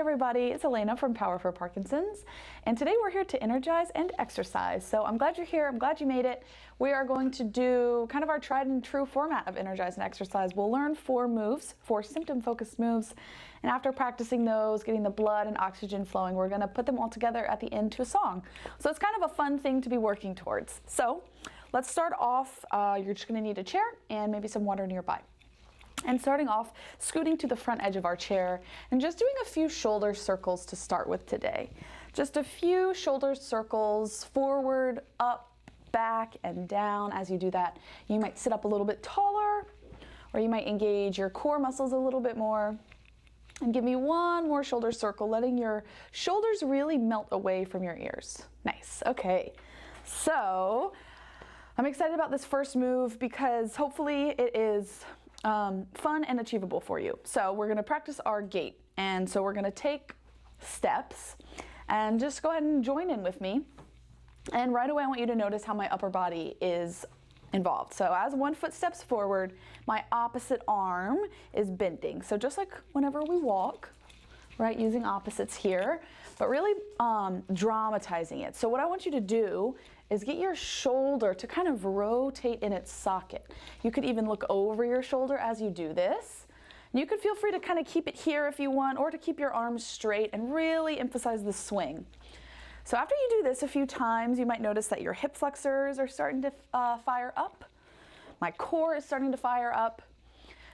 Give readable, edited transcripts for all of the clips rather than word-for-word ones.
everybody, it's Elena from Power for Parkinsons, and today we're here to energize and exercise. So I'm glad you're here, I'm glad you made it. We are going to do kind of our tried and true format of energize and exercise. We'll learn 4 moves, 4 symptom-focused moves, and after practicing those, getting the blood and oxygen flowing, we're gonna put them all together at the end to a song. So it's kind of a fun thing to be working towards. So let's start off, you're just gonna need a chair and maybe some water nearby. And starting off, scooting to the front edge of our chair and just doing a few shoulder circles to start with today. Just a few shoulder circles, forward, up, back, and down. As you do that, you might sit up a little bit taller, or you might engage your core muscles a little bit more. And give me one more shoulder circle, letting your shoulders really melt away from your ears. Nice, okay. So, I'm excited about this first move because hopefully it is fun and achievable for you. So we're gonna practice our gait. And so we're gonna take steps and just go ahead and join in with me. And right away I want you to notice how my upper body is involved. So as one foot steps forward, my opposite arm is bending. So just like whenever we walk, right, using opposites here, but really dramatizing it. So what I want you to do is get your shoulder to kind of rotate in its socket. You could even look over your shoulder as you do this. You could feel free to kind of keep it here if you want, or to keep your arms straight and really emphasize the swing. So after you do this a few times, you might notice that your hip flexors are starting to fire up. My core is starting to fire up.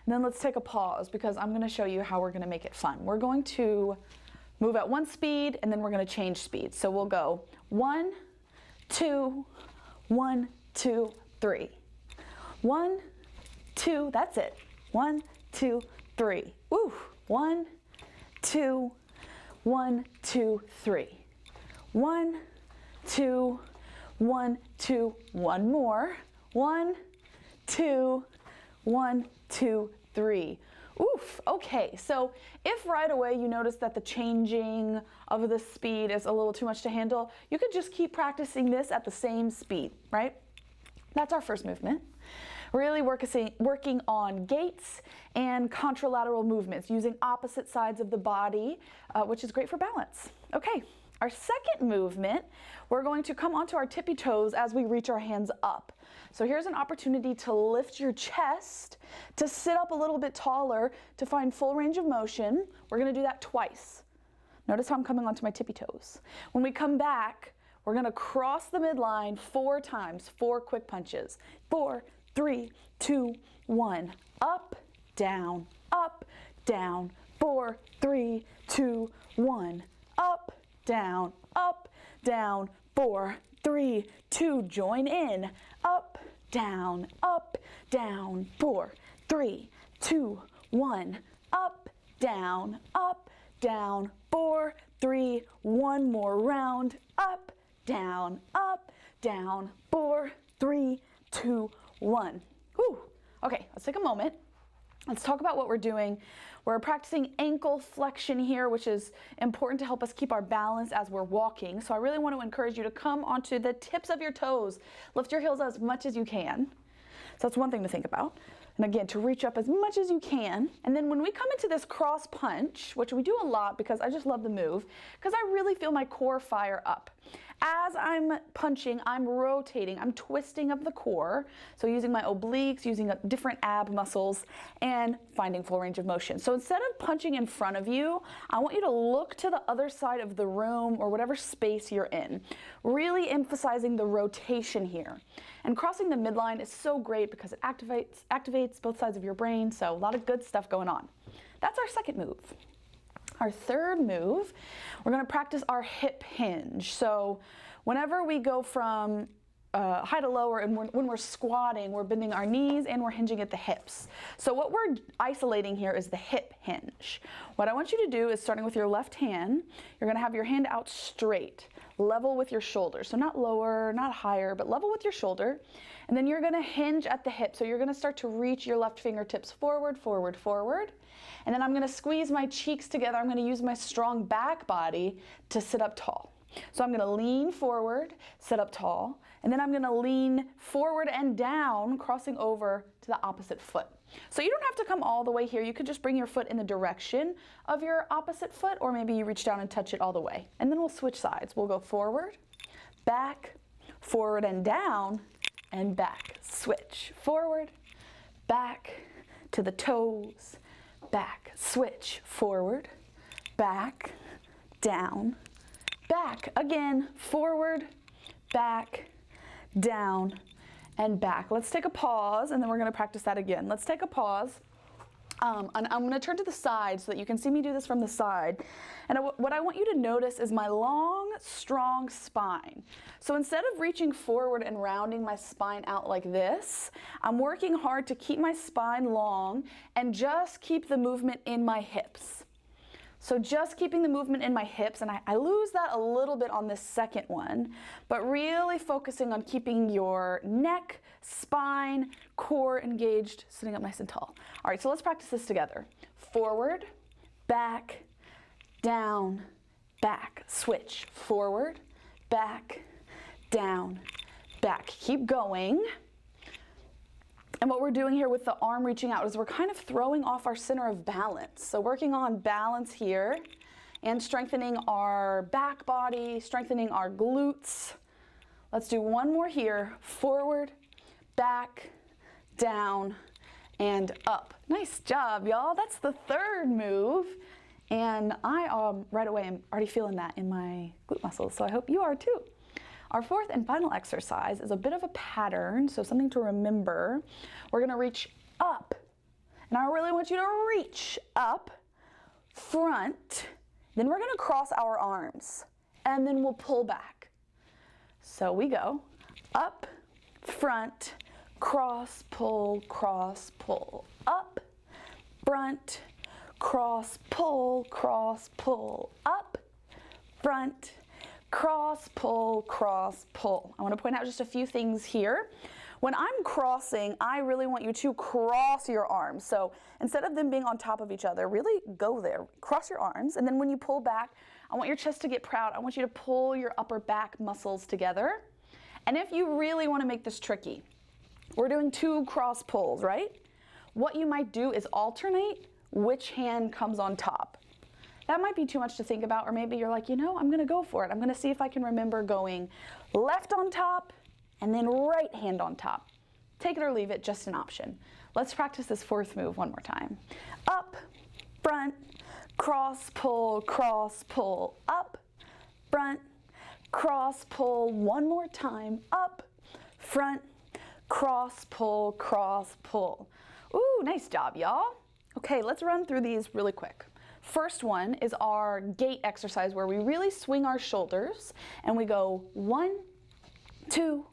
And then let's take a pause because I'm going to show you how we're going to make it fun. We're going to move at one speed and then we're going to change speed. So we'll go 1, 2, 1, 2, 3. 1, 2, that's it. 1, 2, 3. Ooh, 1, 2, 1, 2, 3. 1, 2, 1, 2, one more. 1, 2, 1, 2, 3. Oof, okay, so if right away you notice that the changing of the speed is a little too much to handle, you could just keep practicing this at the same speed, right? That's our first movement. Really working on gaits and contralateral movements, using opposite sides of the body, which is great for balance. Okay. Our second movement, we're going to come onto our tippy toes as we reach our hands up. So here's an opportunity to lift your chest, to sit up a little bit taller, to find full range of motion. We're gonna do that twice. Notice how I'm coming onto my tippy toes. When we come back, we're gonna cross the midline 4 times, 4 quick punches. 4, 3, 2, 1. Up, down, 4, 3, 2, 1. Up, down, 4, 3, 2, join in. Up, down, 4, 3, 2, 1. Up, down, 4, 3, one more round. Up, down, 4, 3, 2, 1. Whew. Okay, let's take a moment. Let's talk about what we're doing. We're practicing ankle flexion here, which is important to help us keep our balance as we're walking. So I really want to encourage you to come onto the tips of your toes. Lift your heels as much as you can. So that's one thing to think about. And again, to reach up as much as you can. And then when we come into this cross punch, which we do a lot because I just love the move, because I really feel my core fire up. As I'm punching, I'm rotating, I'm twisting of the core. So using my obliques, using different ab muscles, and finding full range of motion. So instead of punching in front of you, I want you to look to the other side of the room or whatever space you're in. Really emphasizing the rotation here. And crossing the midline is so great because it activates both sides of your brain, so a lot of good stuff going on. That's our second move. Our third move, we're going to practice our hip hinge. So whenever we go from high to lower and when we're squatting, we're bending our knees and we're hinging at the hips. So what we're isolating here is the hip hinge. What I want you to do is, starting with your left hand, you're going to have your hand out straight, level with your shoulder. So not lower, not higher, but level with your shoulder. And then you're going to hinge at the hip. So you're going to start to reach your left fingertips forward, forward, forward. And then I'm going to squeeze my cheeks together. I'm going to use my strong back body to sit up tall. So I'm going to lean forward, sit up tall, and then I'm going to lean forward and down, crossing over to the opposite foot. So you don't have to come all the way here. You could just bring your foot in the direction of your opposite foot, or maybe you reach down and touch it all the way. And then we'll switch sides. We'll go forward, back, forward and down, and back. Switch, forward, back, to the toes, back, switch, forward, back, down, back. Again, forward, back, down, and back. Let's take a pause, and then we're gonna practice that again. Let's take a pause. And I'm gonna turn to the side so that you can see me do this from the side. And what I want you to notice is my long, strong spine. So instead of reaching forward and rounding my spine out like this, I'm working hard to keep my spine long and just keep the movement in my hips. So just keeping the movement in my hips, and I lose that a little bit on this second one, but really focusing on keeping your neck, spine, core engaged, sitting up nice and tall. All right, so let's practice this together. Forward, back, down, back. Switch, forward, back, down, back. Keep going. And what we're doing here with the arm reaching out is we're kind of throwing off our center of balance. So working on balance here and strengthening our back body, strengthening our glutes. Let's do one more here. Forward, back, down, and up. Nice job, y'all. That's the third move. And I right away am already feeling that in my glute muscles, so I hope you are too. Our fourth and final exercise is a bit of a pattern, so something to remember. We're gonna reach up, and I really want you to reach up, front, then we're gonna cross our arms, and then we'll pull back. So we go up, front, cross, pull, up, front, cross, pull, up, front, cross, pull. I want to point out just a few things here. When I'm crossing, I really want you to cross your arms. So instead of them being on top of each other, really go there, cross your arms. And then when you pull back, I want your chest to get proud. I want you to pull your upper back muscles together. And if you really want to make this tricky, we're doing 2 cross pulls, right? What you might do is alternate which hand comes on top. That might be too much to think about, or maybe you're like, you know, I'm gonna go for it. I'm gonna see if I can remember going left on top and then right hand on top. Take it or leave it, just an option. Let's practice this fourth move one more time. Up, front, cross, pull, up, front, cross, pull. One more time. Up, front, cross, pull. Ooh, nice job, y'all. Okay, let's run through these really quick. First one is our gait exercise where we really swing our shoulders and we go 1, 2,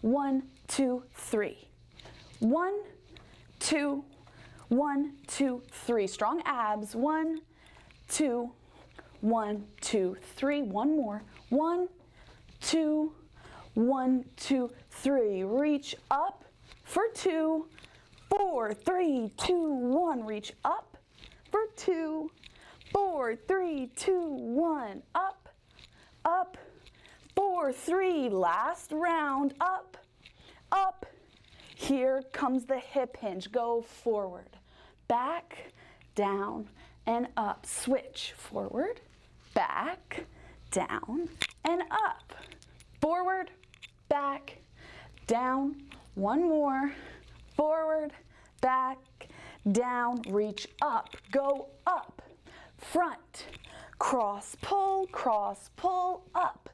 1, 2, 3. 1, 2, 1, 2, 3. Strong abs. 1, 2, 1, 2, 3. One more. 1, 2, 1, 2, 3. Reach up for 2, 4, 3, 2, 1. Reach up for 2, 4, 3, 2, 1. Up, up, 4, 3. Last round. Up, up. Here comes the hip hinge. Go forward, back, down, and up. Switch. Forward, back, down, and up. Forward, back, down. One more. Forward, back, down. Reach up. Go up. Front, cross, pull, up.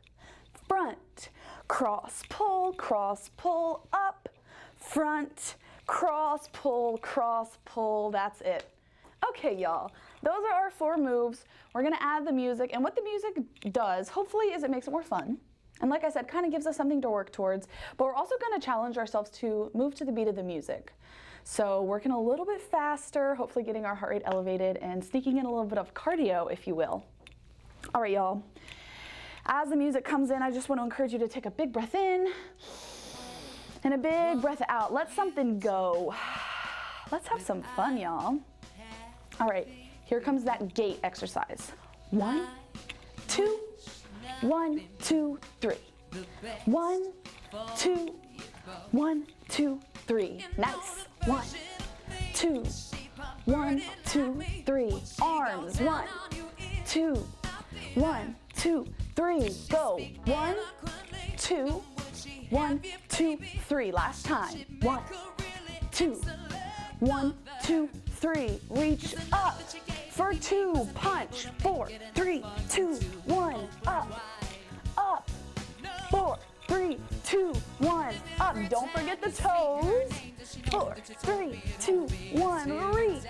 Front, cross, pull, up. Front, cross, pull. That's it. Okay, y'all. Those are our 4 moves. We're gonna add the music, and what the music does, hopefully, is it makes it more fun. And like I said, kind of gives us something to work towards, but we're also gonna challenge ourselves to move to the beat of the music. So working a little bit faster, hopefully getting our heart rate elevated and sneaking in a little bit of cardio, if you will. All right, y'all. As the music comes in, I just want to encourage you to take a big breath in and a big breath out. Let something go. Let's have some fun, y'all. All right, here comes that gait exercise. 1, 2, 1, 2, 3. 1, 2, 1, 2, 3. Nice. 1, 2, 1, 2, 3. Arms, 1, 2, 1, 2, 3. Go. 1, 2, 1, 2, 3. Last time. 1, 2, 1, 2, 3. Reach up for 2. Punch. 4, 3, 2, 1. Up. Up. 4, 3, 2, 1. Up. Don't forget the toes. 4, 3, 2, 1. Reach.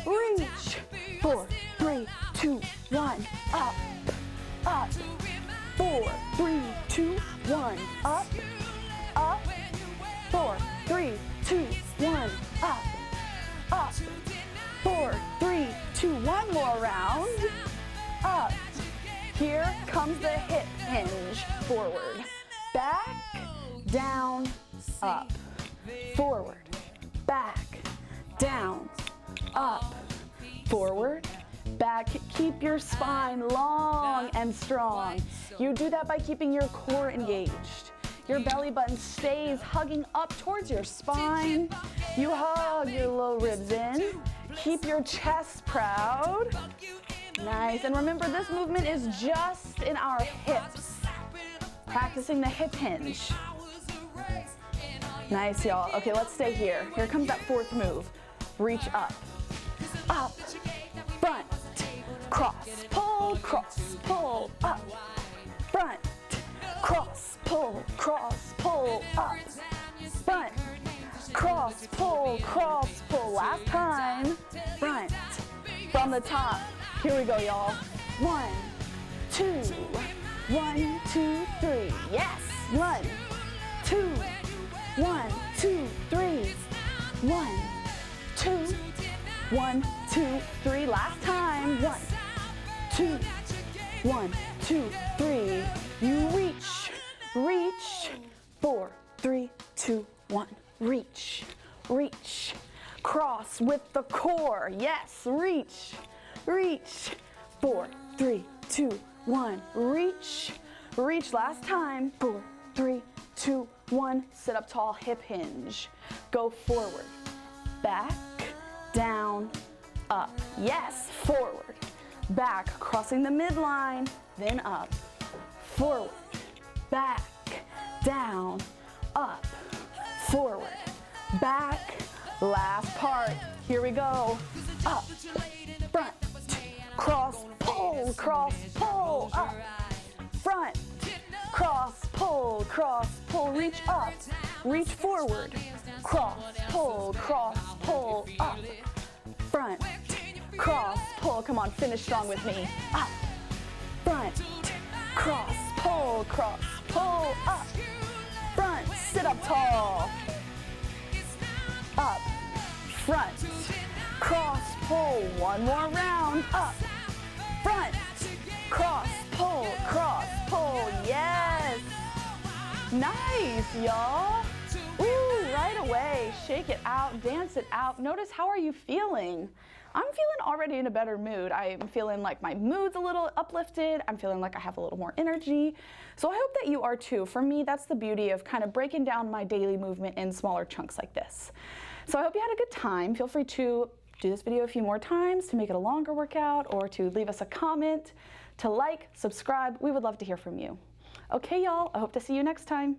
Reach. 4, 3, 2, 1. Up. Up. 4, 3, 2, 1. Up. Up. 4, 3, 2, 1. Up. Up. 4, 3, 2. One more round. Up. Here comes the hip hinge. Forward. Back. Down. Up. Forward. Back. Down. Up. Forward. Back. Keep your spine long and strong. You do that by keeping your core engaged. Your belly button stays hugging up towards your spine. You hug your low ribs in. Keep your chest proud. Nice. And remember, this movement is just in our hips. Practicing the hip hinge. Nice, y'all. Okay, let's stay here. Here comes that fourth move. Reach up. Up. Front. Cross. Pull. Cross. Pull. Up. Front. Cross. Pull. Cross. Pull. Up. Front. Cross. Pull. Cross. Pull. Last time. Front. From the top. Here we go, y'all. 1, 2. 1, 2, 3. Yes. 1, 2. 1, 2, 3. 1, 2. 1, 2, 3. Last time. 1, 2. 1, 2, 3. You reach. Reach. 4, 3, 2, 1. Reach. Reach. Cross with the core. Yes. Reach. Reach. 4, 3, 2, 1. Reach. Reach. Last time. 4, 3, 2, 1. Sit up tall, hip hinge. Go forward. Back. Down. Up. Yes. Forward. Back. Crossing the midline. Then up. Forward. Back. Down. Up. Forward. Back. Last part. Here we go. Up. Front. Cross. Pull. Cross. Pull. Up. Front. Cross. Pull. Cross. Pull. Reach up. Reach forward. Cross. Pull. Cross. Pull. Up. Front. Cross. Pull. Come on. Finish strong with me. Up. Front. Cross. Pull. Cross. Pull. Up. Front. Sit up tall. Up. Front. Cross. Pull. One more round. Up. Front. Cross. Pull. Cross. Pull. Yes. Nice, y'all. Ooh, right away. Shake it out. Dance it out. Notice, how are you feeling? I'm feeling already in a better mood. I'm feeling like my mood's a little uplifted. I'm feeling like I have a little more energy. So I hope that you are too. For me, that's the beauty of kind of breaking down my daily movement in smaller chunks like this. So I hope you had a good time. Feel free to do this video a few more times to make it a longer workout, or to leave us a comment, to like, subscribe. We would love to hear from you. Okay, y'all, I hope to see you next time.